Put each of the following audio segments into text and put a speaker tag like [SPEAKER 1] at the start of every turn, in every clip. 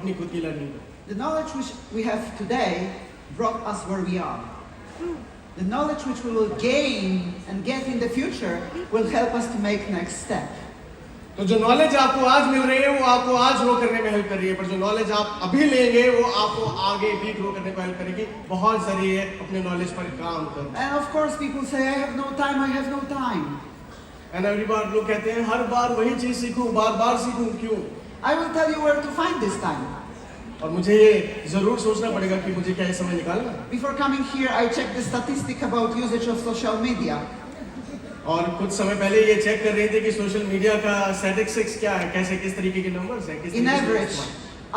[SPEAKER 1] अपनी खुद की लर्निंग को।
[SPEAKER 2] The knowledge which we have today brought us where we are. The knowledge which we will gain and get in the future will help us to make next step.
[SPEAKER 1] तो जो knowledge आपको आज मिल रही है वो आपको आज ग्रो करने में हेल्प कर रही है, पर जो नॉलेज आप अभी लेंगे वो आपको आगे भी ग्रो करने में हेल्प करेगी। बहुत जरूरी है अपने नॉलेज पर काम करना।
[SPEAKER 2] And of course people say, I have no time, I have no time.
[SPEAKER 1] And every बार लोग कहते हैं हर बार वही चीज सीखूं, बार बार सीखूं, क्यों?
[SPEAKER 2] I will tell you where to find this time.
[SPEAKER 1] और मुझे ये जरूर सोचना पड़ेगा कि मुझे क्या ये समय निकालना।
[SPEAKER 2] Before coming here, I checked the statistic about usage of social media.
[SPEAKER 1] और कुछ समय पहले ये चेक कर रहे थे कि सोशल मीडिया का स्टैटिस्टिक्स क्या है, कैसे किस तरीके के नंबर्स हैं, किस
[SPEAKER 2] In
[SPEAKER 1] तरीके से
[SPEAKER 2] average,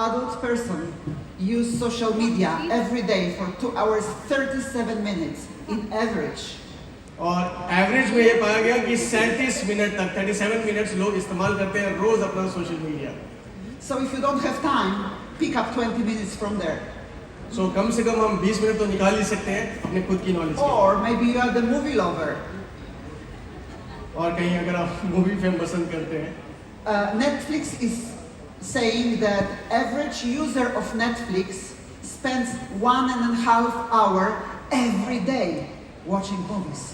[SPEAKER 2] adult person use social media every day for 2 hours 37 minutes. In average.
[SPEAKER 1] और एवरेज में ये पाया गया कि 37 मिनट तक 37 मिनट्स लोग इस्तेमाल करते हैं रोज अपना social media.
[SPEAKER 2] So if you don't have time, pick up 20 minutes from there.
[SPEAKER 1] सो कम से कम हम 20 मिनट तो निकाल ही सकते हैं अपने खुद की नॉलेज के।
[SPEAKER 2] Or maybe you are the movie lover.
[SPEAKER 1] और कहीं अगर आप मूवी फिल्म पसंद करते हैं,
[SPEAKER 2] Netflix is saying that average user of Netflix spends 1.5 hours every day watching movies.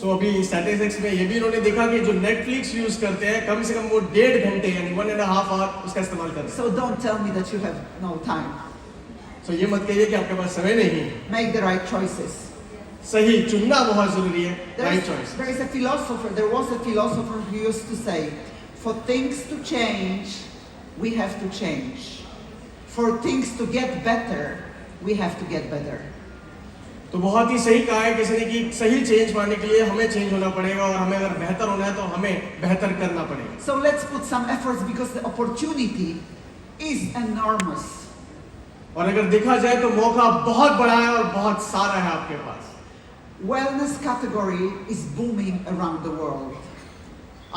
[SPEAKER 1] सो अभी स्टैटिस्टिक्स में ये भी उन्होंने देखा कि जो नेटफ्लिक्स यूज करते हैं कम से कम वो 1.5 घंटे यानी 1.5 आवर उसका इस्तेमाल करते हैं।
[SPEAKER 2] So don't tell me that you have no time.
[SPEAKER 1] सो ये मत कहिए कि आपके पास समय नहीं है।
[SPEAKER 2] Make the right choices.
[SPEAKER 1] सही चुनना बहुत जरूरी है, right choice.
[SPEAKER 2] There is a philosopher, there was a philosopher who used to say, for things to change, we have to change. For things to get better, we have to get better.
[SPEAKER 1] तो बहुत ही सही कहा है किसी ने कि सही change पाने के लिए हमें चेंज होना पड़ेगा, और हमें अगर बेहतर होना है तो हमें बेहतर करना पड़ेगा।
[SPEAKER 2] So let's put some efforts because the opportunity is enormous.
[SPEAKER 1] और अगर देखा जाए तो मौका बहुत बड़ा है और बहुत सारा है आपके पास।
[SPEAKER 2] Wellness category is booming around the world.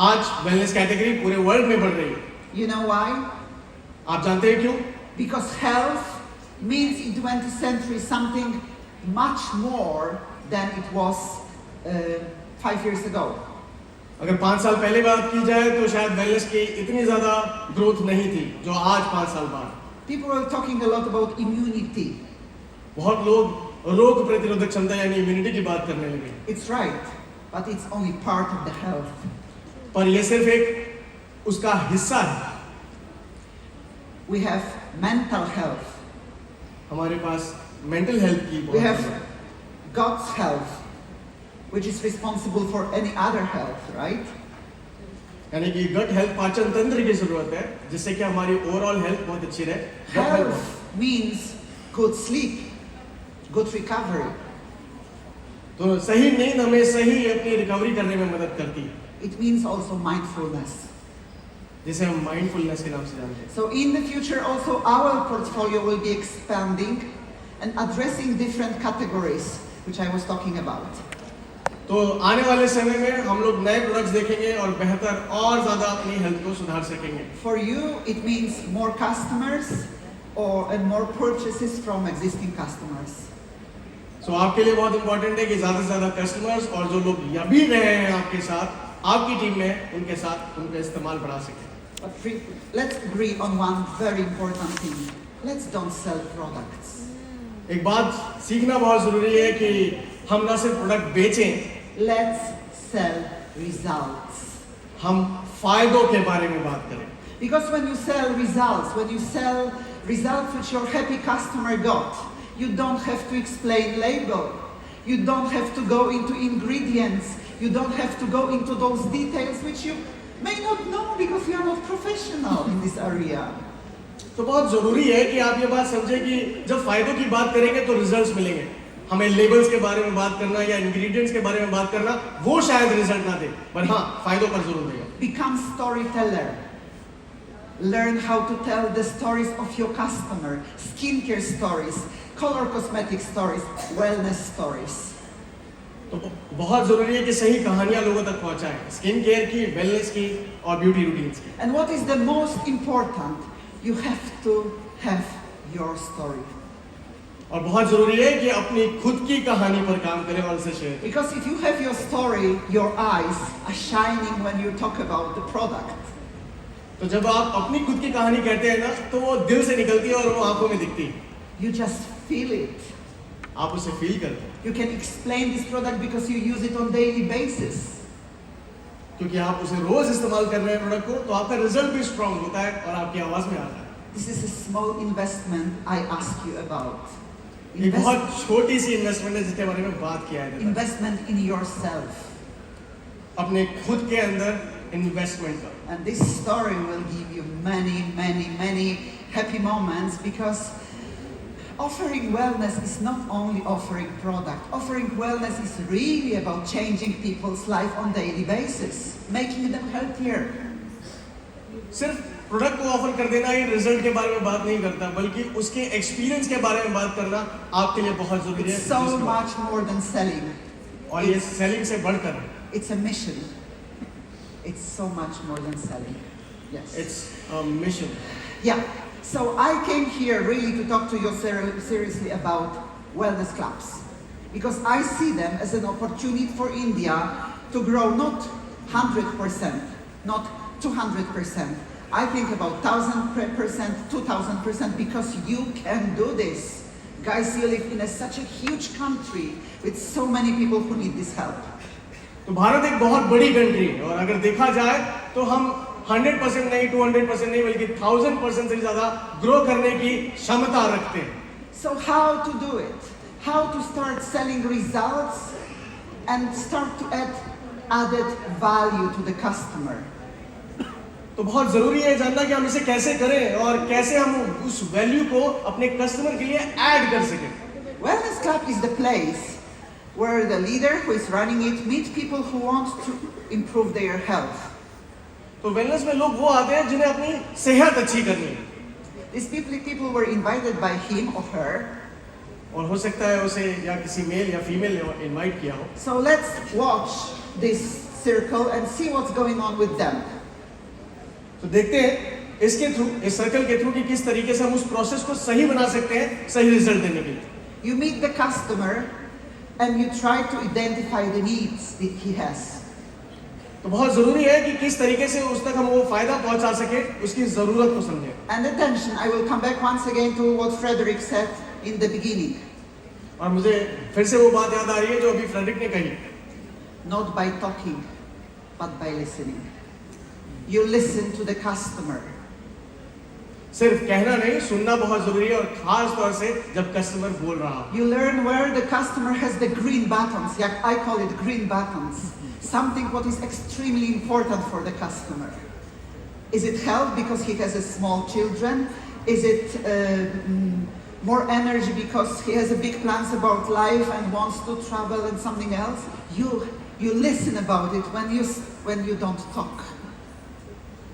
[SPEAKER 1] आज वेलनेस कैटेगरी पूरे वर्ल्ड में बढ़ रही है।
[SPEAKER 2] You know why?
[SPEAKER 1] आप जानते हैं क्यों?
[SPEAKER 2] Because health means in 20th century something much more than it was 5 years ago.
[SPEAKER 1] अगर 5 साल पहले बात की जाए तो शायद वेलनेस की इतनी ज्यादा ग्रोथ नहीं थी जो आज 5 साल बाद।
[SPEAKER 2] People are talking a lot about immunity.
[SPEAKER 1] बहुत लोग रोग प्रतिरोधक क्षमता यानी इम्यूनिटी की बात करने लगे।
[SPEAKER 2] It's right, but it's only part of the health.
[SPEAKER 1] पर ये सिर्फ एक उसका हिस्सा है।
[SPEAKER 2] We have mental health.
[SPEAKER 1] हमारे पास मेंटल हेल्थ की
[SPEAKER 2] We have
[SPEAKER 1] बहुत
[SPEAKER 2] God's health, which is responsible for any other health, right?
[SPEAKER 1] यानी कि गट हेल्थ पाचन तंत्र की जरूरत है जिससे कि हमारी ओवरऑल हेल्थ बहुत अच्छी रहे। gut health।
[SPEAKER 2] Health means good sleep, good recovery.
[SPEAKER 1] तो सही नींद हमें सही अपनी रिकवरी करने में मदद करती है,
[SPEAKER 2] It means also mindfulness.
[SPEAKER 1] जिसे हम माइंडफुलनेस के नाम से जानते हैं।
[SPEAKER 2] So in the future also our portfolio will be expanding and addressing different categories, which I was talking about.
[SPEAKER 1] तो आने वाले समय में हम लोग नए प्रोडक्ट्स देखेंगे और बेहतर और ज्यादा अपनी हेल्थ को सुधार सकेंगे।
[SPEAKER 2] For you, it means more customers and more purchases from existing customers.
[SPEAKER 1] सो आपके लिए बहुत इंपॉर्टेंट है कि ज्यादा से ज्यादा कस्टमर्स और जो लोग अभी रहे हैं आपके साथ आपकी टीम में उनके साथ उनका इस्तेमाल बढ़ा सकें।
[SPEAKER 2] But let's agree on one very important thing. Let's don't sell products.
[SPEAKER 1] एक बात सीखना बहुत जरूरी है कि हम ना सिर्फ प्रोडक्ट बेचें,
[SPEAKER 2] Let's sell results.
[SPEAKER 1] हम फायदों के बारे में बात करें।
[SPEAKER 2] Because when you sell results which your happy customer got, you don't have to explain label. You don't have to go into ingredients. You don't have to go into those details which you may not know because you are not professional in this area.
[SPEAKER 1] तो बहुत जरूरी है कि आप ये बात समझें कि जब फायदों की बात करेंगे तो रिजल्ट्स मिलेंगे। हमें लेबल्स के बारे में बात करना या इंग्रेडिएंट्स के बारे में बात करना वो शायद रिजल्ट ना दे, पर हाँ फायदों पर जरूर देगा।
[SPEAKER 2] Become storyteller. Learn how to tell the stories of your customer, skincare stories, color cosmetic stories, wellness stories.
[SPEAKER 1] तो बहुत जरूरी है कि सही कहानियां लोगों तक पहुंचाएं, स्किन केयर की, वेलनेस की और ब्यूटी रूटीन्स की।
[SPEAKER 2] And what is the most important? You have to have your story.
[SPEAKER 1] और बहुत जरूरी है कि अपनी खुद की कहानी पर काम करें और उसे शेयर करें।
[SPEAKER 2] Because if you have your story, your eyes are shining when you talk about the product.
[SPEAKER 1] तो जब आप अपनी खुद की कहानी कहते हैं ना तो वो दिल से निकलती है और वो आंखों में दिखती है,
[SPEAKER 2] You just feel it.
[SPEAKER 1] आप उसे फील करते हैं
[SPEAKER 2] You can explain this product because you use it on daily basis.
[SPEAKER 1] क्योंकि आप उसे रोज इस्तेमाल कर रहे हैं प्रोडक्ट को, तो आपका रिजल्ट भी स्ट्रांग होता है और आपकी आवाज में आता है।
[SPEAKER 2] This is a small investment I ask you about.
[SPEAKER 1] ये बहुत छोटी सी इन्वेस्टमेंट है जिसके बारे में बात किया है,
[SPEAKER 2] Investment in yourself.
[SPEAKER 1] अपने खुद के अंदर इन्वेस्टमेंट का।
[SPEAKER 2] And this story will give you many, many, many happy moments because offering wellness is not only offering product. Offering wellness is really about changing people's life on daily basis, making them healthier.
[SPEAKER 1] सिर्फ product को offer कर देना ही result के बारे में बात नहीं करता, बल्कि उसके एक्सपीरियंस के बारे में बात करना आपके लिए बहुत जरूरी है।
[SPEAKER 2] It's so much more than selling.
[SPEAKER 1] और ये सेलिंग से बढ़कर है।
[SPEAKER 2] It's a mission. It's so much more than selling. Yes.
[SPEAKER 1] It's a mission.
[SPEAKER 2] Yeah. So I came here really to talk to you seriously about wellness clubs because I see them as an opportunity for India to grow not 100%, not 200%. I think about 1,000%, 2,000% because you can do this. Guys, you live in such a huge country with so many people who need this help.
[SPEAKER 1] तो भारत एक बहुत बड़ी country है और अगर देखा जाए तो हम 100% नहीं, 200% नहीं, बल्कि 1000% से ज्यादा ग्रो करने की क्षमता रखते हैं।
[SPEAKER 2] So how to do it? How to start selling results and start to add added value to the customer?
[SPEAKER 1] तो बहुत जरूरी है जानना कि हम इसे कैसे करें और कैसे हम उस वैल्यू को अपने कस्टमर के लिए ऐड कर सकें।
[SPEAKER 2] Wellness Club is the place where the leader who is running it meet people who want to improve their health.
[SPEAKER 1] तो वेलनेस में लोग वो आते हैं जिन्हें अपनी सेहत अच्छी करनी है।
[SPEAKER 2] These people were invited by him or her.
[SPEAKER 1] और हो सकता है उसे या किसी मेल या फीमेल ने इनवाइट किया हो।
[SPEAKER 2] So let's watch this circle and see what's going on with them.
[SPEAKER 1] तो देखते हैं इसके थ्रू, इस सर्कल के थ्रू कि किस तरीके से हम उस प्रोसेस को सही बना सकते हैं सही रिजल्ट देने के लिए।
[SPEAKER 2] You meet the customer and you try to identify the needs that he has.
[SPEAKER 1] तो बहुत जरूरी है कि किस तरीके से उस तक हम वो फायदा पहुंचा सके, उसकी जरूरत को समझें।
[SPEAKER 2] And attention, I will come back once again to what Frederick said in the beginning.
[SPEAKER 1] और मुझे फिर से वो बात याद आ रही है जो अभी फ्रेडरिक ने कही।
[SPEAKER 2] Not by talking, but by listening. You listen to the customer.
[SPEAKER 1] सिर्फ कहना नहीं, सुनना बहुत जरूरी है और खास तौर से जब कस्टमर बोल रहा हो।
[SPEAKER 2] You learn where the customer has the green buttons. Yeah, I call it green buttons. Something what is extremely important for the customer. Is it health because he has a small children? Is it more energy because he has a big plans about life and wants to travel and something else? You listen about it when you don't talk,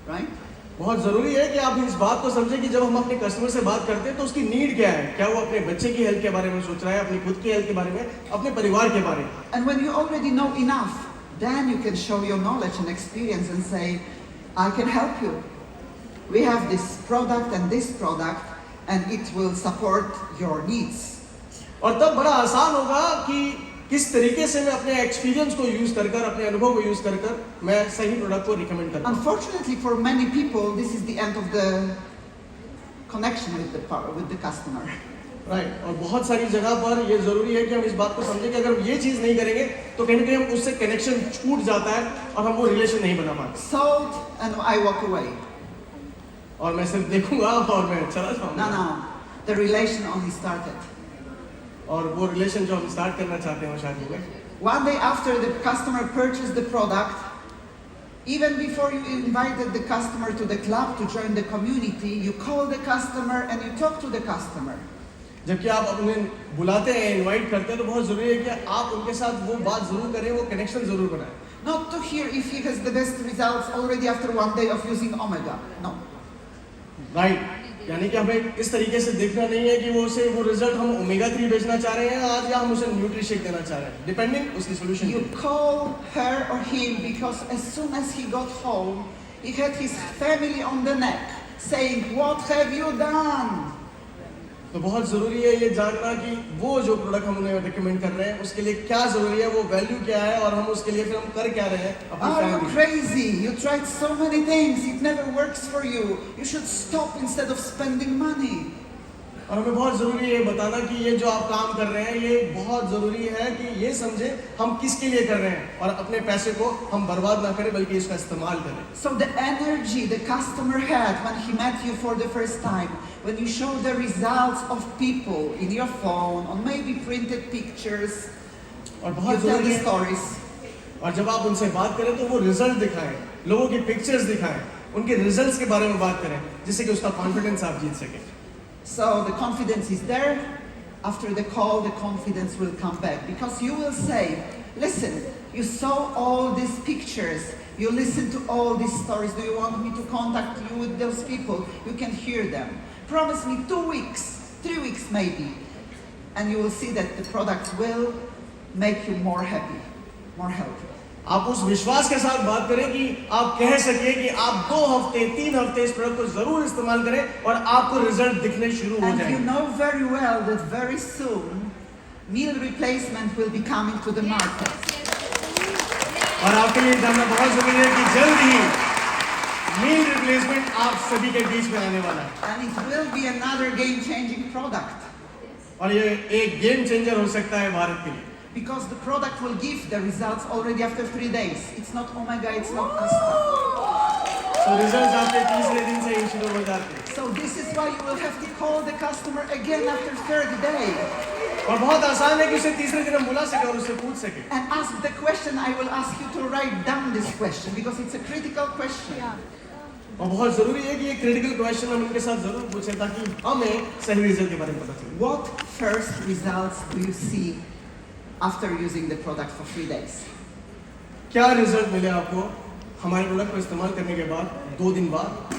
[SPEAKER 2] right?
[SPEAKER 1] बहुत जरूरी है कि आप इस बात को समझें कि जब हम अपने कस्टमर से बात करते हैं तो उसकी नीड क्या है, क्या वो अपने बच्चे की हेल्थ के बारे में सोच रहा है, अपनी खुद की हेल्थ के बारे में, अपने परिवार के बारे में।
[SPEAKER 2] And when you already know enough, then you can show your knowledge and experience and say, I can help you. We have this product and it will support your needs.
[SPEAKER 1] और तब बड़ा आसान होगा कि किस तरीके से मैं अपने एक्सपीरियंस को यूज कर अपने अनुभव को यूज कर मैं सही प्रोडक्ट को रिकमेंड करता हूं।
[SPEAKER 2] Unfortunately for many people, this is the end of the connection with the customer.
[SPEAKER 1] Right. और बहुत सारी जगह पर ये जरूरी है कि हम इस बात को समझें कि अगर हम ये चीज नहीं करेंगे तो कहीं ना कहीं हम उससे कनेक्शन छूट जाता है और हम वो रिलेशन नहीं बना पाते।
[SPEAKER 2] Sold and I walk away.
[SPEAKER 1] और मैं सिर्फ देखूंगा और मैं चला जाऊंगा।
[SPEAKER 2] No, the relation only started.
[SPEAKER 1] और वो रिलेशन जो हम स्टार्ट करना चाहते हैं वो शादी में।
[SPEAKER 2] One day after the customer purchased the product, even before you invited the customer to the club to join the community, you call the customer and you talk to the customer.
[SPEAKER 1] जबकि आप उन्हें बुलाते हैं, invite करते हैं, तो बहुत जरूरी है कि आप उनके साथ वो बात जरूर करें, वो कनेक्शन जरूर बनाएं।
[SPEAKER 2] Not to hear if he has the best results already after one day of using Omega. No.
[SPEAKER 1] Right. यानी कि हमें इस तरीके से देखना नहीं है कि वो रिजल्ट हम ओमेगा 3 बेचना चाह रहे हैं आज या हम उसे न्यूट्रिशेक देना चाह रहे हैं, डिपेंडिंग उसकी solution.
[SPEAKER 2] You call her or him because as soon as he got home, he had his family on the neck saying, "What have you done?"
[SPEAKER 1] तो बहुत ज़रूरी है ये जानना कि वो जो प्रोडक्ट हम उन्हें रिकमेंड कर रहे हैं उसके लिए क्या ज़रूरी है, वो वैल्यू क्या है और हम उसके लिए फिर हम कर क्या रहे हैं अपनी
[SPEAKER 2] Oh, you're
[SPEAKER 1] family.
[SPEAKER 2] crazy. You tried so many things. It never works for you. You should stop instead of spending money.
[SPEAKER 1] और हमें बहुत ज़रूरी है बताना कि ये जो आप काम कर रहे हैं ये बहुत ज़रूरी है कि ये समझें हम किसके लिए कर रहे हैं और अपने पैसे को हम बर्बाद ना करें बल्कि इसका इस्तेमाल करें।
[SPEAKER 2] So the energy the customer had when he met you for the first time, when you show the results of people in your phone, on maybe printed pictures,
[SPEAKER 1] और
[SPEAKER 2] you
[SPEAKER 1] बहुत
[SPEAKER 2] tell
[SPEAKER 1] ज़रूरी
[SPEAKER 2] the
[SPEAKER 1] है
[SPEAKER 2] stories.
[SPEAKER 1] और जब आप उनसे बात करें तो वो रिजल्ट दिखाएं, लोगों की पिक्चर्स दिखाएं, उनके रिजल्ट्स के बारे में बात करें जिससे कि उसका कॉन्फिडेंस आप जीत सकें।
[SPEAKER 2] So the confidence is there. After the call, the confidence will come back because you will say, listen, you saw all these pictures, you listened to all these stories. Do you want me to contact you with those people? You can hear them. Promise me 2 weeks, 3 weeks maybe, and you will see that the product will make you more happy, more healthy.
[SPEAKER 1] आप उस विश्वास के साथ बात करें कि आप कह सके कि आप 2 हफ्ते 3 हफ्ते इस प्रोडक्ट को जरूर इस्तेमाल करें और आपको रिजल्ट दिखने शुरू हो
[SPEAKER 2] And you
[SPEAKER 1] जाएंगे।
[SPEAKER 2] know very well that very soon, meal replacement will be coming to the market.
[SPEAKER 1] और आपके लिए जानना बहुत जरूरी है कि जल्द ही मील रिप्लेसमेंट आप सभी के बीच में आने वाला है
[SPEAKER 2] And it will be another game-changing product.
[SPEAKER 1] और ये एक गेम चेंजर हो सकता है भारत के लिए
[SPEAKER 2] Because the product will give the results already after 3 days. It's not omega, it's not asta.
[SPEAKER 1] तो रिजल्ट आपके तीसरे दिन से ही शुरू हो जाते हैं
[SPEAKER 2] So this is why you will have to call the customer again after 3rd day
[SPEAKER 1] और बहुत आसान है कि उसे तीसरे दिन हम बुला सके और उससे पूछ सके
[SPEAKER 2] and ask the question. I will ask you to write down this question because it's a critical question.
[SPEAKER 1] और बहुत जरूरी है कि ये क्रिटिकल क्वेश्चन हम उनके साथ जरूर पूछें ताकि हमें सही रिजल्ट के बारे में पता चले।
[SPEAKER 2] What first results do you see after using the product for 3 days?
[SPEAKER 1] क्या रिजल्ट मिले आपको हमारे प्रोडक्ट को इस्तेमाल करने के बाद 2 दिन बाद?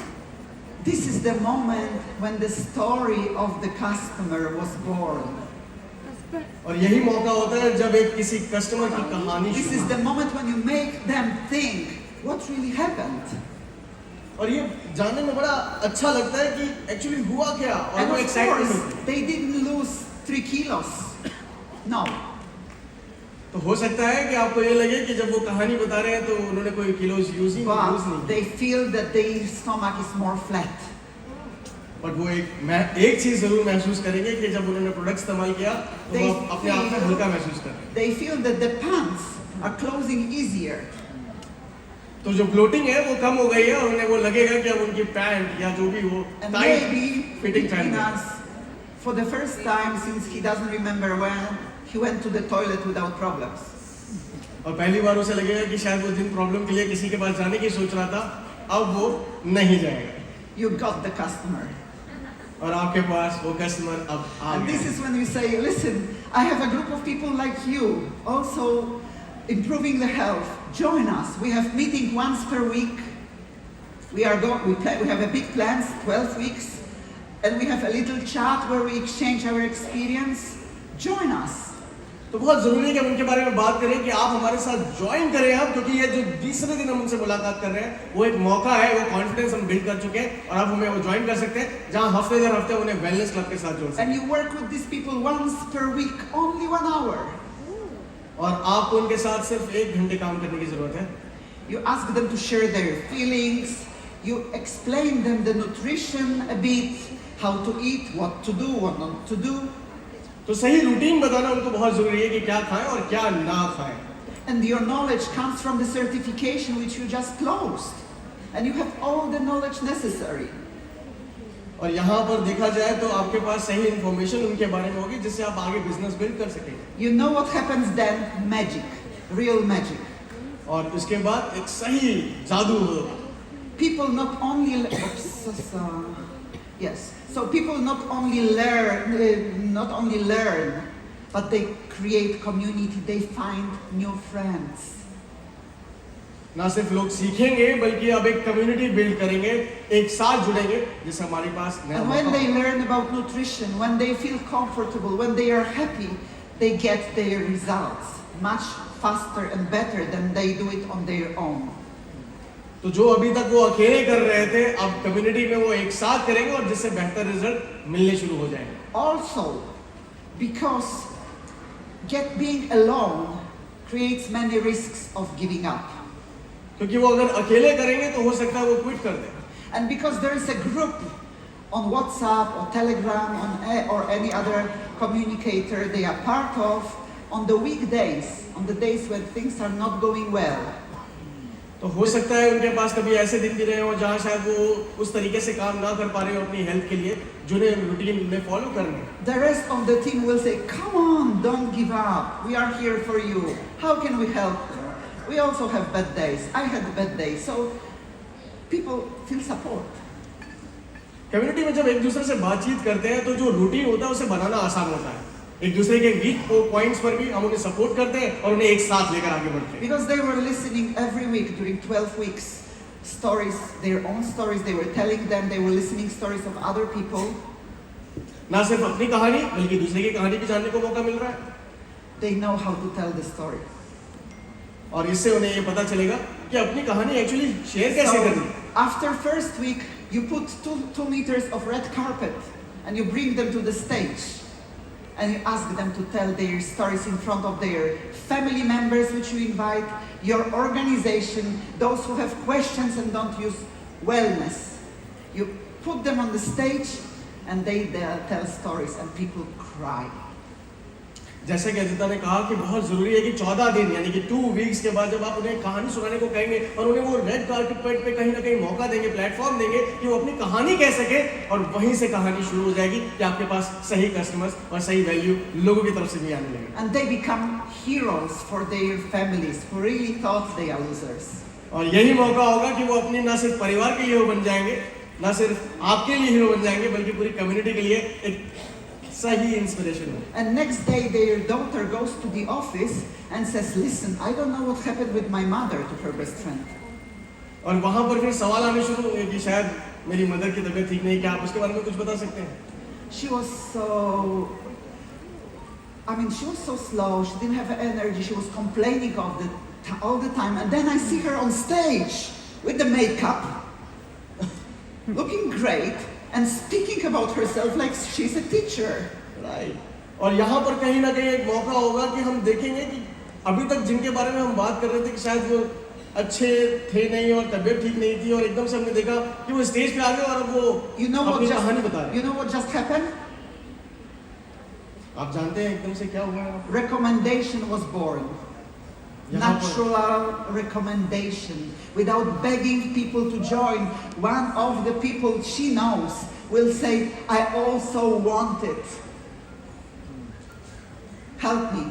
[SPEAKER 2] This is the moment when the story of the customer was born.
[SPEAKER 1] और यही मौका होता है जब एक किसी कस्टमर की कहानी
[SPEAKER 2] This
[SPEAKER 1] शुरू
[SPEAKER 2] is the moment when you make them think what really happened.
[SPEAKER 1] और ये जानने में बड़ा अच्छा लगता है कि एक्चुअली हुआ क्या और
[SPEAKER 2] And
[SPEAKER 1] वो
[SPEAKER 2] of
[SPEAKER 1] एक्साइटमेंट
[SPEAKER 2] course,
[SPEAKER 1] होती है।
[SPEAKER 2] they didn't lose 3 kilos. No.
[SPEAKER 1] तो हो सकता है कि आपको ये लगे कि जब वो कहानी बता रहे हैं तो उन्होंने कोई किलोज यूज ही
[SPEAKER 2] But
[SPEAKER 1] नहीं
[SPEAKER 2] they feel that their stomach is more flat.
[SPEAKER 1] But वो एक चीज जरूर महसूस करेंगे कि जब उन्होंने प्रोडक्ट इस्तेमाल किया तो
[SPEAKER 2] They
[SPEAKER 1] वो अपने आप में
[SPEAKER 2] feel-
[SPEAKER 1] हल्का महसूस कर रहे हैं।
[SPEAKER 2] They feel that the pants are closing easier.
[SPEAKER 1] तो जो ब्लोटिंग है वो कम हो गई है और उन्हें वो लगेगा कि अब उनकी पैंट या जो भी हो
[SPEAKER 2] And
[SPEAKER 1] टाइट
[SPEAKER 2] maybe
[SPEAKER 1] फिटिंग पहन
[SPEAKER 2] between
[SPEAKER 1] रहे हैं।
[SPEAKER 2] us, for the first time since he doesn't remember when, he went to the toilet without problems.
[SPEAKER 1] और पहली बार उसे लगेगा कि शायद वो जिन प्रॉब्लम के लिए किसी के पास जाने की सोच रहा था अब वो नहीं जाएगा
[SPEAKER 2] You got the customer.
[SPEAKER 1] और आपके पास वो कस्टमर अब आ
[SPEAKER 2] And
[SPEAKER 1] गया
[SPEAKER 2] this
[SPEAKER 1] है।
[SPEAKER 2] is when you say, listen, I have a group of people like you, also improving the health. Join us. We have meeting once per week. We have a big plans, 12 weeks, and we have a little chat where we exchange our experience. Join us.
[SPEAKER 1] तो बहुत जरूरी है कि हम उनके बारे में बात करें कि आप हमारे साथ ज्वाइन करें अब क्योंकि ये जो तीसरे दिन हम उनसे मुलाकात कर रहे हैं वो एक मौका है वो कॉन्फिडेंस हम बिल्ड कर चुके हैं और अब हमें वो ज्वाइन कर सकते हैं जहां हफ्ते दर हफ्ते उन्हें वेलनेस क्लब के साथ जोड़ सकते
[SPEAKER 2] And you work with these people once per week, only 1 hour.
[SPEAKER 1] हैं और आपको उनके साथ सिर्फ 1 घंटे काम करने की जरूरत है
[SPEAKER 2] You ask them to share their feelings. You explain them the nutrition a bit, how to eat, what to do, what not to do.
[SPEAKER 1] तो सही रूटीन बताना उनको बहुत जरूरी है कि क्या खाएं और क्या ना खाएं
[SPEAKER 2] And your knowledge comes from the certification which you just closed. And you have all the knowledge necessary.
[SPEAKER 1] और यहाँ पर देखा जाए तो आपके पास सही इंफॉर्मेशन उनके बारे में होगी जिससे आप आगे बिजनेस बिल्ड कर सकेंगे
[SPEAKER 2] You know what happens then? Magic. Real magic.
[SPEAKER 1] और उसके बाद एक सही जादू होगा
[SPEAKER 2] People not only yes. So people not only learn, but they create community. They find new friends.
[SPEAKER 1] ना सिर्फ लोग सीखेंगे बल्कि अब एक कम्युनिटी बिल्ड करेंगे एक साथ जुड़ेंगे जिससे हमारे पास नया
[SPEAKER 2] And when
[SPEAKER 1] मौका
[SPEAKER 2] they
[SPEAKER 1] होगा।
[SPEAKER 2] learn about nutrition, when they feel comfortable, when they are happy, they get their results much faster and better than they do it on their own.
[SPEAKER 1] तो जो अभी तक वो अकेले कर रहे थे, अब कम्युनिटी में वो एक साथ करेंगे और जिससे बेहतर रिजल्ट मिलने शुरू हो जाएंगे।
[SPEAKER 2] Also, because being alone creates many risks of giving up.
[SPEAKER 1] क्योंकि वो अगर अकेले करेंगे तो हो सकता है वो क्विट कर दें।
[SPEAKER 2] And because there is a group on WhatsApp or Telegram or any other communicator they are part of, on the weekdays, on the days when things are not going well,
[SPEAKER 1] तो हो सकता है उनके पास कभी ऐसे दिन भी रहे हो जहाँ शायद वो उस तरीके से काम ना कर पा रहे हो अपनी हेल्थ के लिए, जिन्हें रूटीन में फॉलो करना है।
[SPEAKER 2] the rest of the team will say, come on, don't give up, we are here for you, how can we help you? We also have bad days, I had bad days, so people feel support.
[SPEAKER 1] Community में जब एक दूसरे से बातचीत करते हैं तो जो रूटीन होता है उसे बनाना आसान होता है। एक दूसरे के वीक पॉइंट्स पर भी हम उन्हें सपोर्ट करते हैं और उन्हें एक साथ लेकर आगे बढ़ते हैं।
[SPEAKER 2] Because they were listening every week during 12 weeks, stories, their own stories, they were telling them, they were listening stories of other people.
[SPEAKER 1] ना सिर्फ अपनी कहानी बल्कि दूसरे की कहानी भी जानने को मौका मिल रहा है।
[SPEAKER 2] They know how to tell the story.
[SPEAKER 1] और इससे उन्हें ये पता चलेगा कि अपनी कहानी एक्चुअली शेयर कैसे
[SPEAKER 2] So,
[SPEAKER 1] करनी।
[SPEAKER 2] after first week, you put two meters of red carpet and you bring them to the stage and you ask them to tell their stories in front of their family members, which you invite, your organization, those who have questions and don't use wellness. You put them on the stage and they tell stories and people cry.
[SPEAKER 1] जैसे कि अजिता ने कहा कि बहुत जरूरी है कि 14 दिन यानी कि 2 वीक्स के बाद जब आप उन्हें कहानी सुनाने को कहेंगे और उन्हें वो रेड कार्पेट पे कहीं ना कहीं मौका देंगे, प्लेटफॉर्म देंगे कि वो अपनी कहानी कह सके और वहीं से कहानी शुरू हो जाएगी कि आपके पास सही कस्टमर्स और सही वैल्यू लोगों की तरफ से भी आने लगेगा।
[SPEAKER 2] And they become heroes for their families who really thought they are losers.
[SPEAKER 1] और यही मौका होगा कि वो अपनी ना सिर्फ परिवार के हीरो बन जाएंगे, ना सिर्फ आपके लिए हीरो बन जाएंगे, बल्कि पूरी कम्युनिटी के लिए एक सही इंस्पिरेशन हो।
[SPEAKER 2] And next day their daughter goes to the office and says, listen, I don't know what happened with my mother, to her best friend.
[SPEAKER 1] और वहां पर फिर सवाल आने शुरू होंगे कि शायद मेरी मदर की तबीयत ठीक नहीं, क्या आप उसके बारे में कुछ बता सकते हैं?
[SPEAKER 2] She was so slow, she didn't have energy, she was complaining all the time. And then I see her on stage with the makeup, looking great, and speaking about herself like she's a teacher.
[SPEAKER 1] Right. और यहाँ पर कहीं ना कहीं एक मौका होगा कि हम देखेंगे कि अभी तक जिनके बारे में हम बात कर रहे थे कि शायद वो अच्छे थे नहीं और तबीयत ठीक नहीं थी, और एकदम से हमने देखा कि वो स्टेज पे आ गए और वो अपनी कहानी बता रहे हैं।
[SPEAKER 2] You know what just happened?
[SPEAKER 1] आप जानते हैं एकदम से क्या हुआ है?
[SPEAKER 2] Recommendation was born. Natural recommendation, without begging people to join. One of the people she knows will say, I also want it. Help me.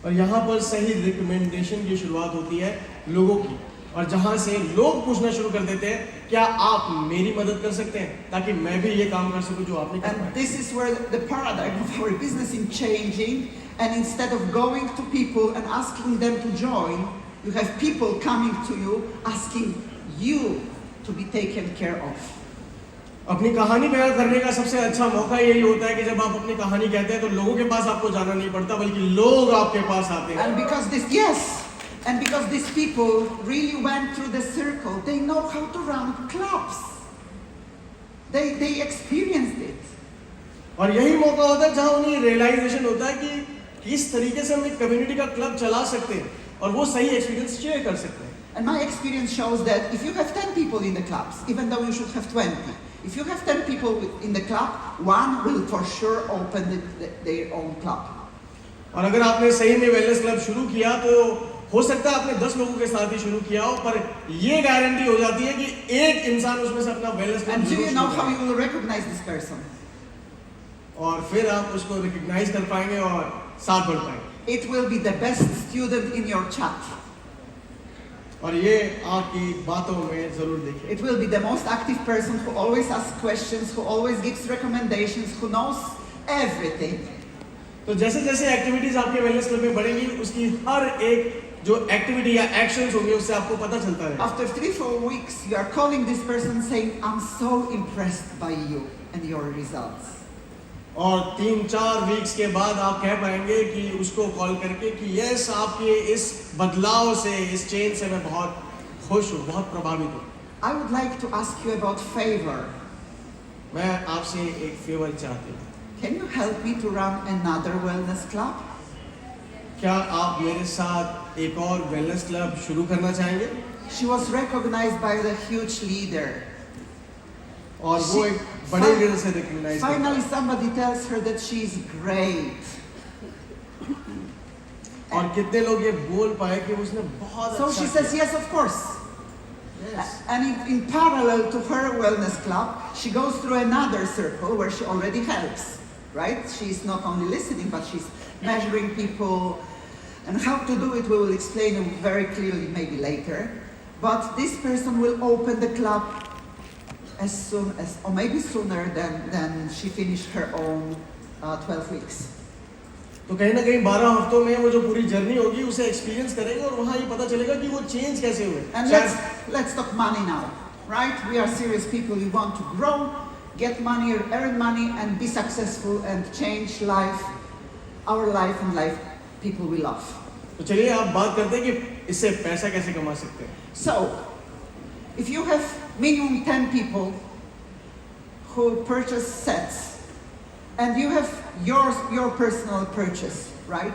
[SPEAKER 1] और यहाँ पर सही रिकमेंडेशन की शुरुआत होती है लोगों की, और जहाँ से लोग पूछना शुरू कर देते हैं, क्या आप मेरी मदद कर सकते हैं ताकि मैं भी ये काम कर सकूं जो आपने किया।
[SPEAKER 2] And this is where the paradigm of our business is changing. And instead of going to people and asking them to join, you have people coming to you asking you to be taken care of.
[SPEAKER 1] अपनी कहानी बयां करने का सबसे अच्छा मौका यही होता है कि जब आप अपनी कहानी कहते हैं तो लोगों के पास आपको जाना नहीं पड़ता, बल्कि लोग आपके पास आते हैं।
[SPEAKER 2] And because these people really went through the circle, they know how to run clubs. They experienced it.
[SPEAKER 1] और यही मौका होता है जहां उन्हें रियलाइजेशन होता है कि किस तरीके से हम एक कम्युनिटी का क्लब चला सकते हैं और वो सही एक्सपीरियंस शेयर कर सकते हैं।
[SPEAKER 2] And my experience shows that if you have 10 people in the clubs, even though you should have 20, if you have 10 people in the club, one will for sure open their own club.
[SPEAKER 1] और अगर आपने सही में wellness club शुरू किया तो हो सकता है आपने 10 लोगों के साथ ही शुरू किया हो, पर ये गारंटी हो जाती है कि एक इंसान उसमें से अपना wellness club
[SPEAKER 2] And do you know how you will recognize this person?
[SPEAKER 1] और फिर आप उसको रिकॉग्नाइज कर पाएंगे और साथ बढ़ पाएंगे।
[SPEAKER 2] It will be the best student in your chat.
[SPEAKER 1] और ये आपकी बातों में जरूर देखिए।
[SPEAKER 2] It will be the most active person who always asks questions, who always gives recommendations, who knows everything.
[SPEAKER 1] तो जैसे जैसे एक्टिविटीज आपके वेलनेस क्लब में बढ़ेंगी, उसकी हर एक जो एक्टिविटी या एक्शंस होंगे उससे आपको पता चलता है।
[SPEAKER 2] After 3-4 weeks, you are calling this person saying, "I'm so impressed by you and your results."
[SPEAKER 1] और 3-4 वीक्स के बाद आप कह पाएंगे कि उसको कॉल करके कि यस, आपके इस बदलाव से, इस चेंज से मैं बहुत खुश हूँ, बहुत प्रभावित हूँ।
[SPEAKER 2] I would like to ask you about favor.
[SPEAKER 1] मैं आपसे एक फेवर चाहती हूँ।
[SPEAKER 2] Can you help me to run another wellness club?
[SPEAKER 1] क्या आप मेरे साथ एक और वेलनेस क्लब शुरू करना चाहेंगे?
[SPEAKER 2] She was recognized by the huge leader.
[SPEAKER 1] और वो एक बड़े लीडर से रिकॉग्नाइज करता है।
[SPEAKER 2] Finally, somebody tells her that she is great.
[SPEAKER 1] और कितने लोग ये बोल पाए कि उसने बहुत
[SPEAKER 2] So
[SPEAKER 1] अच्छा
[SPEAKER 2] she says, yes, of course.
[SPEAKER 1] Yes.
[SPEAKER 2] And in parallel to her wellness club, she goes through another circle where she already helps, right? She's not only listening, but she's measuring people. And how to do it, we will explain very clearly maybe later. But this person will open the club as soon as, or maybe sooner than she finished her own 12 weeks.
[SPEAKER 1] तो कहीं ना कहीं 12 हफ्तों में वो जो पूरी journey होगी उसे एक्सपीरियंस करेंगे और वहाँ ये पता चलेगा कि वो चेंज कैसे हुए।
[SPEAKER 2] And let's talk money now, right? We are serious people. We want to grow, get money, earn money, and be successful and change life, our life and life people we love.
[SPEAKER 1] तो चलिए आप बात करते हैं कि इससे पैसा कैसे कमा सकते हैं।
[SPEAKER 2] So, if you have minimum 10 people who purchase sets, and you have your personal purchase, right?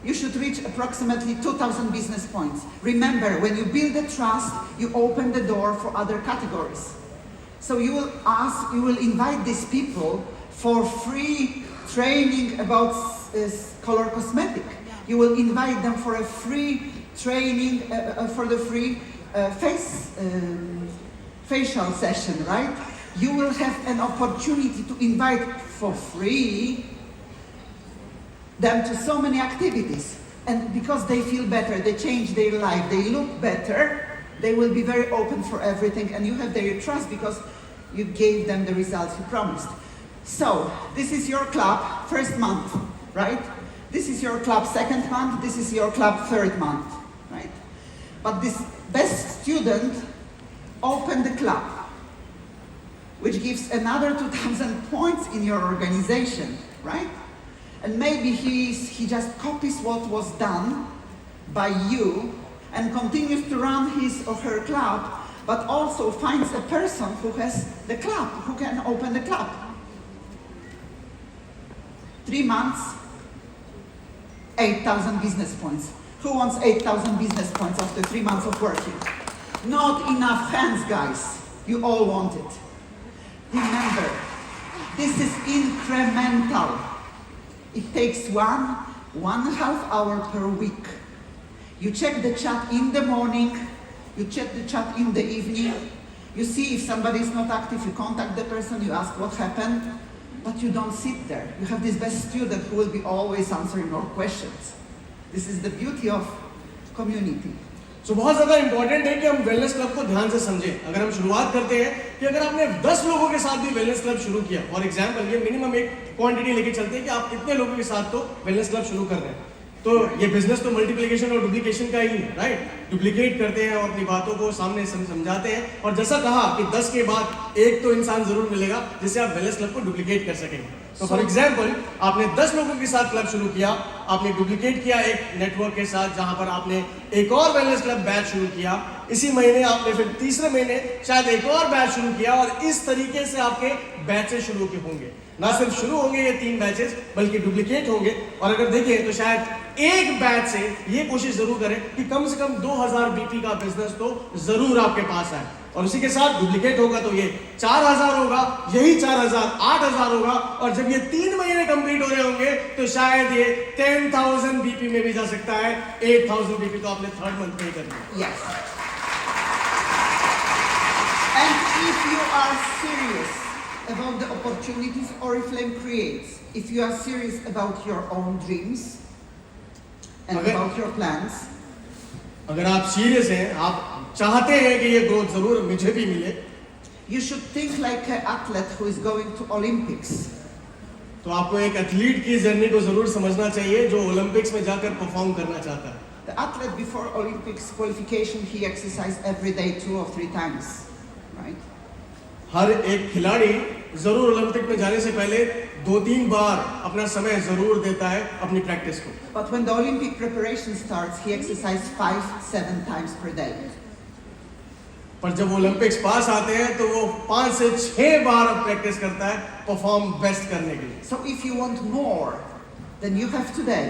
[SPEAKER 2] You should reach approximately 2,000 business points. Remember, when you build a trust, you open the door for other categories. So you will invite these people for free training about color cosmetic. You will invite them for a free training, for the free facial session, right? You will have an opportunity to invite for free them to so many activities. And because they feel better, they change their life, they look better, they will be very open for everything, and you have their trust because you gave them the results you promised. So, this is your club, first month, right? This is your club, second month, this is your club, third month, right? But this best student opened the club, which gives another 2,000 points in your organization, right? And maybe he just copies what was done by you and continues to run his or her club, but also finds a person who has the club, who can open the club. 3 months, 8,000 business points. Who wants 8,000 business points after 3 months of working? Not enough hands, guys. You all want it. Remember, this is incremental. It takes 1.5 hour per week. You check the chat in the morning, you check the chat in the evening, you see if somebody is not active, you contact the person, you ask what happened, but you don't sit there. You have this best student who will be always answering your questions. This is the beauty of community.
[SPEAKER 1] तो बहुत ज़्यादा important है कि हम wellness club को ध्यान से समझें। अगर हम शुरुआत करते हैं कि अगर आपने 10 लोगों के साथ भी वेलनेस क्लब शुरू किया, फॉर एग्जांपल ये मिनिमम एक क्वांटिटी लेके चलते हैं कि आप कितने लोगों के साथ तो वेलनेस क्लब शुरू कर रहे हैं, तो ये बिजनेस तो मल्टीप्लिकेशन और डुप्लीकेशन का ही है, राइट? डुप्लीकेट करते हैं और अपनी बातों को सामने समझाते हैं, और जैसा कहा कि 10 के बाद एक तो इंसान जरूर मिलेगा जिससे आप वेलनेस क्लब को डुप्लीकेट कर सकेंगे। तो फॉर एग्जांपल आपने 10 लोगों के साथ क्लब शुरू किया, आपने डुप्लीकेट किया एक नेटवर्क के साथ जहां पर आपने एक और वेलनेस क्लब बैच शुरू किया, इसी महीने आपने फिर तीसरे महीने शायद एक और बैच शुरू किया, और इस तरीके से आपके बैचेस शुरू होंगे। ना सिर्फ शुरू होंगे ये 3 बैचेस, बल्कि डुप्लीकेट होंगे। और अगर देखें तो शायद एक बैच से ये कोशिश जरूर करें कि कम से कम 2000 बीपी का बिजनेस तो जरूर आपके पास आए, और उसी के साथ डुप्लीकेट होगा तो ये 4000 होगा, यही 4000 8000 होगा, और जब ये 3 महीने कंप्लीट हो रहे होंगे तो शायद ये 10,000 बीपी में भी जा सकता है। 8,000 बीपी तो आपने थर्ड मंथ में कर दिया।
[SPEAKER 2] Yes. And if you are serious about the opportunities Oriflame creates, if you are serious about your own dreams and about your plans,
[SPEAKER 1] अगर आप सीरियस हैं, आप चाहते हैं कि ये ग्रोथ जरूर मुझे भी मिले,
[SPEAKER 2] you should think like an athlete who is going to Olympics.
[SPEAKER 1] तो आपको एक एथलीट की जर्नी को जरूर समझना चाहिए जो ओलंपिक्स में जाकर परफॉर्म करना चाहता है।
[SPEAKER 2] The athlete before Olympics qualification, he exercised every day 2 or 3 times, right?
[SPEAKER 1] हर एक खिलाड़ी जरूर ओलंपिक में जाने से पहले 2-3 बार अपना समय जरूर देता है अपनी प्रैक्टिस को।
[SPEAKER 2] But when the Olympic preparation starts, he exercises 5-7 times per day.
[SPEAKER 1] पर जब ओलंपिक्स पास आते हैं तो वो 5 से 6 बार अब प्रैक्टिस करता है परफॉर्म बेस्ट करने के लिए.
[SPEAKER 2] So if you want more than you have today,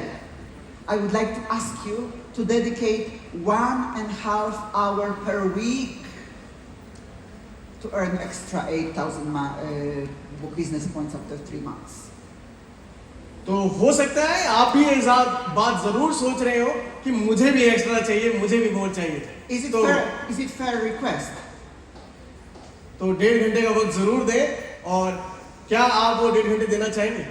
[SPEAKER 2] I would like to ask you to dedicate 1.5 hour per week to earn extra 8,000 business points after 3 months.
[SPEAKER 1] तो हो सकता है आप भी इस बात जरूर सोच रहे हो कि मुझे भी एक्स्ट्रा चाहिए, मुझे भी more चाहिए.
[SPEAKER 2] Is it
[SPEAKER 1] तो
[SPEAKER 2] fair request?
[SPEAKER 1] तो 1.5 घंटे का वक्त जरूर दें. और क्या आप वो 1.5 घंटे देना चाहेंगे?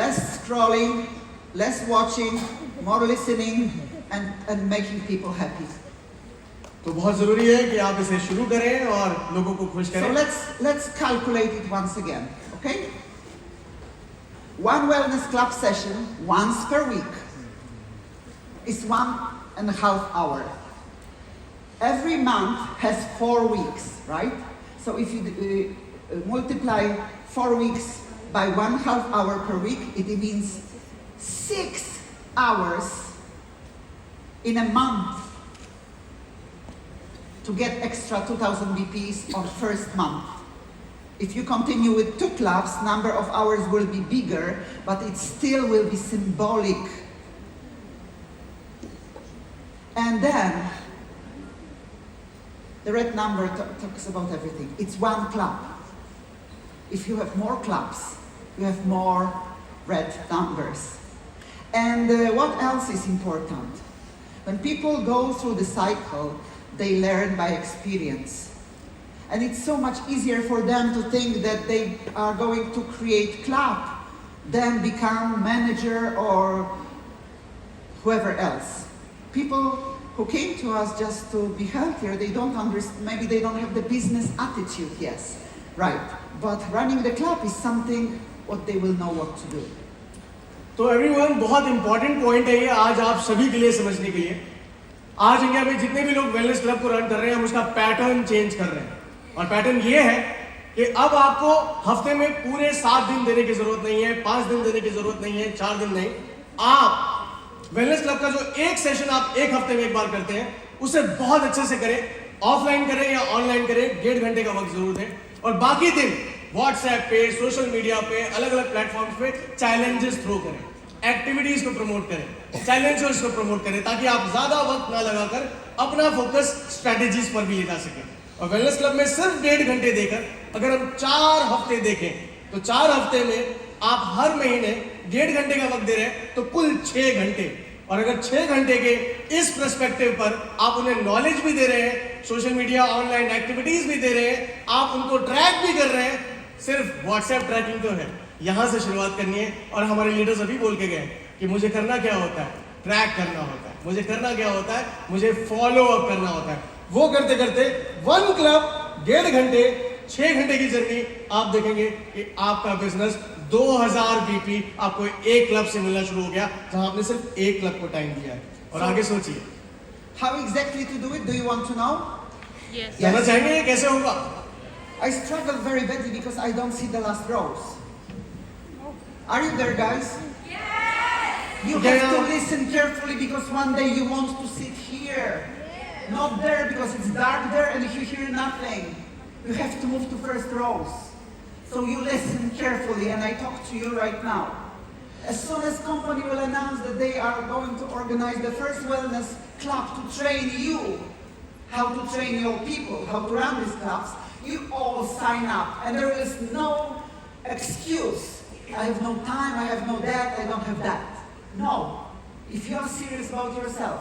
[SPEAKER 2] Less scrolling, less watching, more listening, and making people happy.
[SPEAKER 1] तो बहुत जरूरी है कि आप इसे शुरू करें और लोगों को खुश
[SPEAKER 2] So
[SPEAKER 1] करें.
[SPEAKER 2] let's calculate it once again, okay? One wellness club session once per week is 1.5 hour. Every month has 4 weeks, right? So if you multiply 4 weeks by 1.5 hour per week, it means 6 hours in a month to get extra 2,000 BPs on first month. If you continue with 2 clubs, number of hours will be bigger, but it still will be symbolic. And then, the red number talks about everything. It's 1 club. If you have more clubs, you have more red numbers. And what else is important? When people go through the cycle, they learn by experience. And it's so much easier for them to think that they are going to create club than become manager or whoever else. People who came to us just to be healthier, they don't understand, maybe they don't have the business attitude, yes, right. But running the club is something what they will know what to do.
[SPEAKER 1] तो everyone, बहुत important point है ये आज आप सभी के लिए समझने के लिए. आज इंडिया में जितने भी लोग वेलनेस क्लब को रन कर रहे हैं, हम उसका पैटर्न चेंज कर रहे हैं. और पैटर्न ये है कि अब आपको हफ्ते में पूरे 7 दिन देने की जरूरत नहीं है, 5 दिन देने की जरूरत नहीं है, 4 दिन नहीं. आप वेलनेस क्लब का जो एक सेशन आप एक हफ्ते में एक बार करते हैं, उसे बहुत अच्छे से करें. ऑफलाइन करें या ऑनलाइन करें, 1.5 घंटे का वक्त जरूर दें. और बाकी दिन व्हाट्सएप पे, सोशल मीडिया पे, अलग अलग प्लेटफॉर्म्स पे चैलेंजेस थ्रो करें, एक्टिविटीज को प्रमोट करें, चैलेंजेस को प्रमोट करें, ताकि आप ज्यादा वक्त ना लगाकर अपना फोकस स्ट्रेटेजीज पर भी ले जा सकें. और वेलनेस क्लब में सिर्फ 1.5 घंटे देकर अगर हम 4 हफ्ते देखें, तो 4 हफ्ते में आप हर महीने 1.5 घंटे का वक्त दे रहे हैं, तो कुल 6 घंटे. और अगर 6 घंटे के इस पर्सपेक्टिव पर आप उन्हें नॉलेज भी दे रहे हैं, सोशल मीडिया ऑनलाइन एक्टिविटीज भी दे रहे हैं, आप उनको ट्रैक भी कर रहे हैं. सिर्फ व्हाट्सएप ट्रैकिंग तो है, यहां से शुरुआत करनी है. और हमारे लीडर्स अभी बोल के गए कि मुझे करना क्या होता है, ट्रैक करना होता है. मुझे करना क्या होता है, मुझे फॉलो अप करना होता है. वो करते करते 1 क्लब 1.5 घंटे 6 घंटे की जर्नी आप देखेंगे कि आपका बिजनेस 2000 बीपी आपको एक क्लब से मिलना शुरू हो गया, जहां आपने सिर्फ एक क्लब को टाइम दिया है. और आगे सोचिए.
[SPEAKER 2] How exactly to do it? Do you want to know?
[SPEAKER 3] Yes.
[SPEAKER 1] जानना चाहेंगे ये कैसे होगा?
[SPEAKER 2] I struggle very badly because I don't see the last rows. Are you there, guys? Yes! You
[SPEAKER 1] Okay,
[SPEAKER 2] have to
[SPEAKER 1] now-
[SPEAKER 2] listen carefully because one day you want to sit here. Not there because it's dark there and you hear nothing. You have to move to first rows. So you listen carefully and I talk to you right now. As soon as company will announce that they are going to organize the first wellness club to train you, how to train your people, how to run these clubs, you all sign up. And there is no excuse. I have no time, I have no that, I don't have that. No. If you are serious about yourself,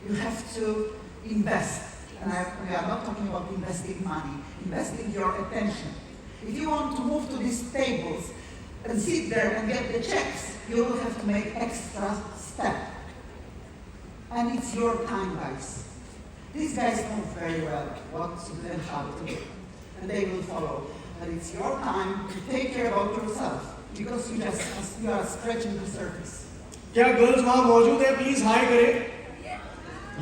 [SPEAKER 2] you have to invest. And we are not talking about investing money, investing your attention. If you want to move to these tables and sit there and get the checks, you will have to make extra step. And it's your time, guys. These guys know very well what to do and how to do. And they will follow. But it's your time to take care about yourself because you are scratching the surface.
[SPEAKER 1] क्या girls वहां मौजूद है? Please high करें.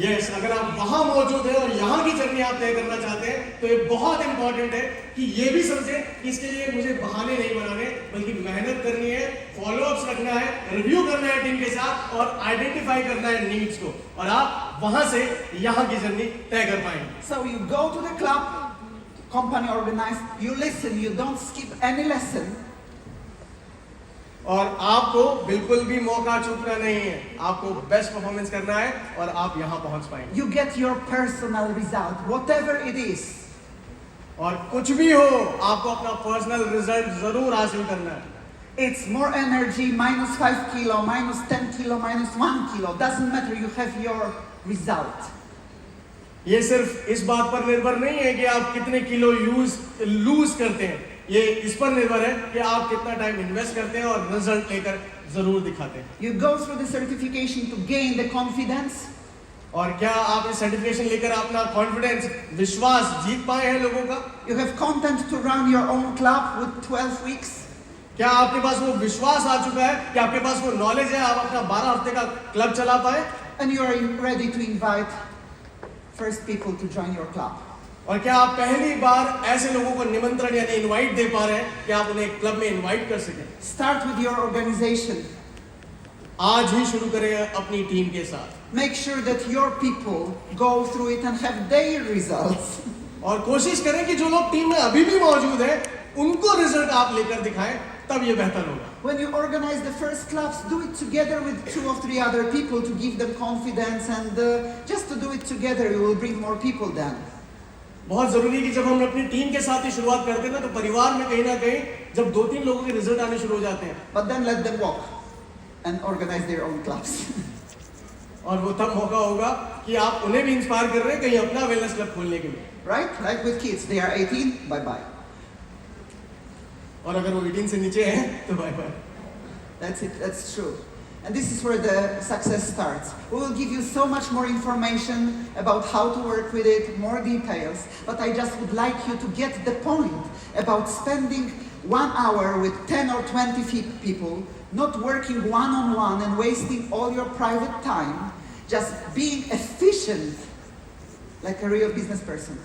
[SPEAKER 1] Yes, अगर आप वहां मौजूद हैं और यहाँ की जर्नी आप तय करना चाहते हैं, तो ये बहुत इंपॉर्टेंट है कि ये भी समझें कि इसके लिए मुझे बहाने नहीं बनाने, बल्कि मेहनत करनी है, फॉलो अप्स रखना है, रिव्यू करना है टीम के साथ और आइडेंटिफाई करना है नीड्स को. और आप वहां से यहाँ की जर्नी तय कर पाएंगे.
[SPEAKER 2] So you go to the club, company organized, you listen, you don't skip any lesson.
[SPEAKER 1] और आपको बिल्कुल भी मौका चूकना नहीं है. आपको बेस्ट परफॉर्मेंस करना है और आप यहाँ पहुंच पाएंगे.
[SPEAKER 2] You get your personal result, whatever it is.
[SPEAKER 1] और कुछ भी हो, आपको अपना पर्सनल रिजल्ट जरूर हासिल करना है.
[SPEAKER 2] It's more energy, minus 5 kilo, minus 10 kilo, minus 1 kilo. Doesn't matter, you have your result.
[SPEAKER 1] ये सिर्फ इस बात पर निर्भर नहीं है कि आप कितने किलो लूज करते हैं. ये इस पर निर्भर है कि आप कितना टाइम इन्वेस्ट करते हैं और रिजल्ट लेकर जरूर दिखाते हैं.
[SPEAKER 2] You go through the certification to gain the confidence.
[SPEAKER 1] और क्या आप इस सर्टिफिकेशन लेकर अपना कॉन्फिडेंस, विश्वास जीत पाए हैं लोगों का?
[SPEAKER 2] You have content to run your own club with 12 weeks.
[SPEAKER 1] क्या आपके पास वो विश्वास आ चुका है कि आपके पास वो नॉलेज है, आप अपना 12 हफ्ते का क्लब चला पाए?
[SPEAKER 2] And you are ready to invite first people to join your club.
[SPEAKER 1] और क्या आप पहली बार ऐसे लोगों को निमंत्रण यानी इनवाइट दे पा रहे हैं कि आप उन्हें क्लब में इनवाइट कर सकें?
[SPEAKER 2] Start with your organization.
[SPEAKER 1] आज ही शुरू करें अपनी टीम के साथ.
[SPEAKER 2] Make sure that your people go through it and have their results.
[SPEAKER 1] और कोशिश करें कि जो लोग टीम में अभी भी मौजूद हैं, उनको रिजल्ट आप लेकर दिखाएं, तब ये बेहतर होगा.
[SPEAKER 2] When you organize the first clubs, do it together with 2 or 3 other people to give them confidence, and just to do it together, you will bring more people then.
[SPEAKER 1] बहुत जरूरी है कि जब हम अपनी टीम के साथ ही शुरुआत करते हैं ना, तो परिवार में कहीं ना कहीं जब 2-3 लोगों के रिजल्ट आने शुरू हो जाते हैं,
[SPEAKER 2] But then let them walk and organize their own clubs.
[SPEAKER 1] और वो तब मौका होगा कि आप उन्हें भी इंस्पायर कर रहे हैं कहीं अपना वेलनेस क्लब खोलने के लिए.
[SPEAKER 2] Right? Like with kids, they are 18, bye-bye.
[SPEAKER 1] और अगर वो 18 से नीचे हैं तो bye bye.
[SPEAKER 2] That's it, that's true. And this is where the success starts. We will give you so much more information about how to work with it, more details, but I just would like you to get the point about spending 1 hour with 10 or 20 people, not working one-on-one and wasting all your private time, just being efficient like a real business person.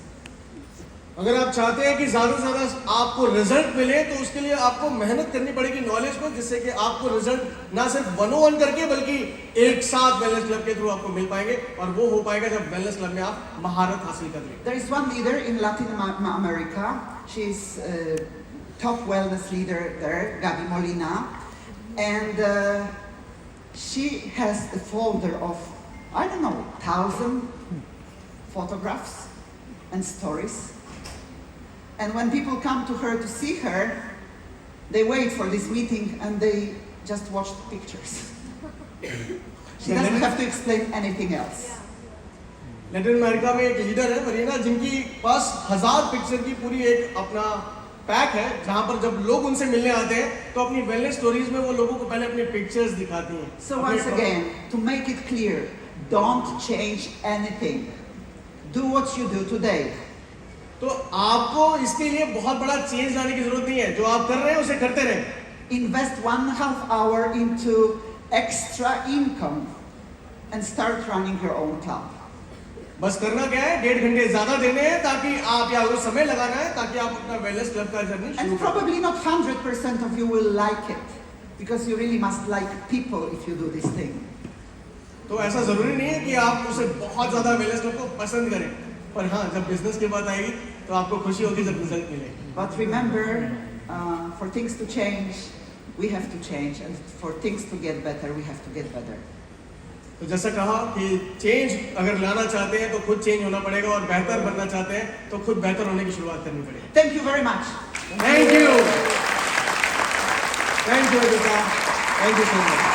[SPEAKER 1] अगर आप चाहते हैं कि ज्यादा से ज्यादा आपको result मिले, तो उसके लिए आपको मेहनत करनी पड़ेगी नॉलेज को, जिससे कि आपको रिजल्ट ना सिर्फ 1-on-1 करके बल्कि एक साथ वेलनेस क्लब के थ्रू आपको मिल पाएंगे. और वो हो पाएगा जब वेलनेस क्लब में आप महारत हासिल कर लेंगे.
[SPEAKER 2] There is one leader in Latin America. She is top wellness leader there, Gabi Molina, and she has a folder of, I don't know, 1,000 photographs and stories. And when people come to her to see her, they wait for this meeting and they just watch the pictures. She doesn't have to explain anything else.
[SPEAKER 1] Latin America में एक leader है मरीना, जिनकी पास 1000 picture की पूरी एक अपना pack है, जहां पर जब लोग उनसे मिलने आते हैं तो अपनी वेलनेस स्टोरीज में वो लोगों को पहले अपनी पिक्चर्स दिखाती हैं.
[SPEAKER 2] So once again, to make it clear, don't change anything. Do what you do today.
[SPEAKER 1] तो आपको इसके लिए बहुत बड़ा चेंज लाने की जरूरत नहीं है. जो आप कर रहे हैं उसे करते रहें.
[SPEAKER 2] Invest 1.5 hour into extra income and start running your own club.
[SPEAKER 1] बस करना क्या है, 1.5 घंटे ज्यादा देने हैं ताकि आप, या वो समय लगाना है ताकि आप अपना वेलनेस क्लब का जर्नी शुरू
[SPEAKER 2] And
[SPEAKER 1] करें.
[SPEAKER 2] probably not 100% of you will like it, because you really must like people if you do this thing.
[SPEAKER 1] तो ऐसा जरूरी नहीं है कि आप उसे बहुत ज्यादा वेलनेस क्लब को पसंद करें, पर हाँ, जब बिजनेस की बात आएगी तो आपको खुशी होगी जब रिजल्ट मिलेगा.
[SPEAKER 2] But remember, for things to change, we have to change, and for things to get better, we have to get better.
[SPEAKER 1] तो जैसा कहा कि चेंज अगर लाना चाहते हैं तो खुद चेंज होना पड़ेगा, और बेहतर बनना चाहते हैं तो खुद बेहतर होने की शुरुआत करनी पड़ेगी.
[SPEAKER 2] Thank you very much.
[SPEAKER 1] Thank you, thank you, Thank you so much.